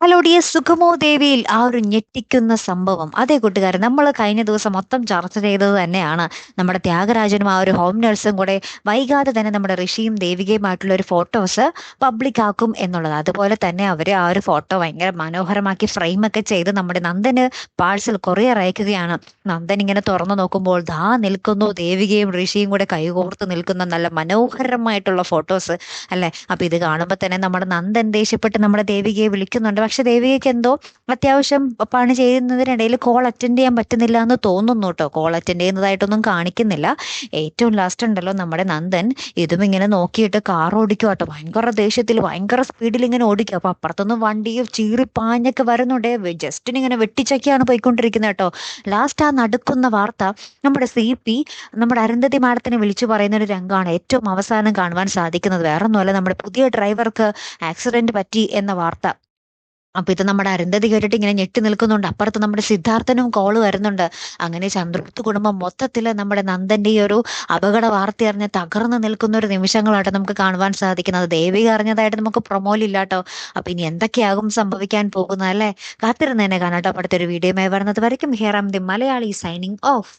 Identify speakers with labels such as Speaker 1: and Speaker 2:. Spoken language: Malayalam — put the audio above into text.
Speaker 1: ഹലോ ഡിയർ സുഗമോ ദേവിയിൽ ആ ഒരു ഞെട്ടിക്കുന്ന സംഭവം. അതെ കൂട്ടുകാരൻ, നമ്മൾ കഴിഞ്ഞ ദിവസം മൊത്തം ചർച്ച ചെയ്തത് തന്നെയാണ്. നമ്മുടെ ത്യാഗരാജനും ആ ഒരു ഹോം നഴ്സും കൂടെ വൈകാതെ തന്നെ നമ്മുടെ ഋഷിയും ദേവികയുമായിട്ടുള്ള ഒരു ഫോട്ടോസ് പബ്ലിക് ആക്കും എന്നുള്ളത്. അതുപോലെ തന്നെ അവർ ആ ഒരു ഫോട്ടോ ഭയങ്കര മനോഹരമാക്കി ഫ്രെയിമൊക്കെ ചെയ്ത് നമ്മുടെ നന്ദന് പാഴ്സൽ കൊറിയർ അയക്കുകയാണ്. നന്ദൻ ഇങ്ങനെ തുറന്നു നോക്കുമ്പോൾ ദാ നിൽക്കുന്നു ദേവികയും ഋഷിയും കൂടെ കൈകോർത്ത് നിൽക്കുന്ന നല്ല മനോഹരമായിട്ടുള്ള ഫോട്ടോസ് അല്ലെ. അപ്പൊ ഇത് കാണുമ്പോൾ തന്നെ നമ്മുടെ നന്ദൻ ദേഷ്യപ്പെട്ട് നമ്മുടെ ദേവികയെ വിളിക്കുന്നുണ്ട്. പക്ഷെ ദേവികയ്ക്ക് എന്തോ അത്യാവശ്യം പണി ചെയ്യുന്നതിനിടയിൽ കോൾ അറ്റൻഡ് ചെയ്യാൻ പറ്റുന്നില്ല എന്ന് തോന്നുന്നു കേട്ടോ. കോൾ അറ്റൻഡ് ചെയ്യുന്നതായിട്ടൊന്നും കാണിക്കുന്നില്ല. ഏറ്റവും ലാസ്റ്റ് ഉണ്ടല്ലോ നമ്മുടെ നന്ദൻ ഇതും ഇങ്ങനെ നോക്കിയിട്ട് കാർ ഓടിക്കുക കേട്ടോ. ഭയങ്കര ദേഷ്യത്തിൽ ഭയങ്കര സ്പീഡിൽ ഇങ്ങനെ ഓടിക്കുക. അപ്പൊ അപ്പുറത്തൊന്നും വണ്ടി ചീറിപ്പാഞ്ഞൊക്കെ വരുന്നുണ്ട്. ജസ്റ്റിന് ഇങ്ങനെ വെട്ടിച്ചൊക്കെയാണ് പോയിക്കൊണ്ടിരിക്കുന്നത് കേട്ടോ. ലാസ്റ്റ് ആ നടക്കുന്ന വാർത്ത നമ്മുടെ CP നമ്മുടെ അരുന്ധതി മാഡത്തിനെ വിളിച്ചു പറയുന്ന ഒരു രംഗമാണ് ഏറ്റവും അവസാനം കാണുവാൻ സാധിക്കുന്നത്. വേറൊന്നുമല്ല, നമ്മുടെ പുതിയ ഡ്രൈവർക്ക് ആക്സിഡന്റ് പറ്റി എന്ന വാർത്ത. അപ്പൊ ഇത് നമ്മുടെ അരുന്ധതി കേട്ടിട്ട് ഇങ്ങനെ ഞെട്ടി നിൽക്കുന്നുണ്ട്. അപ്പുറത്ത് നമ്മുടെ സിദ്ധാർത്ഥനും കോള് വരുന്നുണ്ട്. അങ്ങനെ ചന്ദ്രഗുപ്ത കുടുംബം മൊത്തത്തില് നമ്മുടെ നന്ദന്റെ ഈ ഒരു അപകട വാർത്ത അറിഞ്ഞ് തകർന്നു നിൽക്കുന്ന ഒരു നിമിഷങ്ങളായിട്ട് നമുക്ക് കാണുവാൻ സാധിക്കുന്നത്. ദേവിക അറിഞ്ഞതായിട്ട് നമുക്ക് പ്രൊമോയിലില്ലാട്ടോ. അപ്പൊ ഇനി എന്തൊക്കെയാകും സംഭവിക്കാൻ പോകുന്നത് അല്ലെ. കാത്തിരുന്ന് തന്നെ കാണാട്ടോ. അടുത്തൊരു വീഡിയോയുമായി വരുന്നത് വരയ്ക്കും here am the Malayali signing of.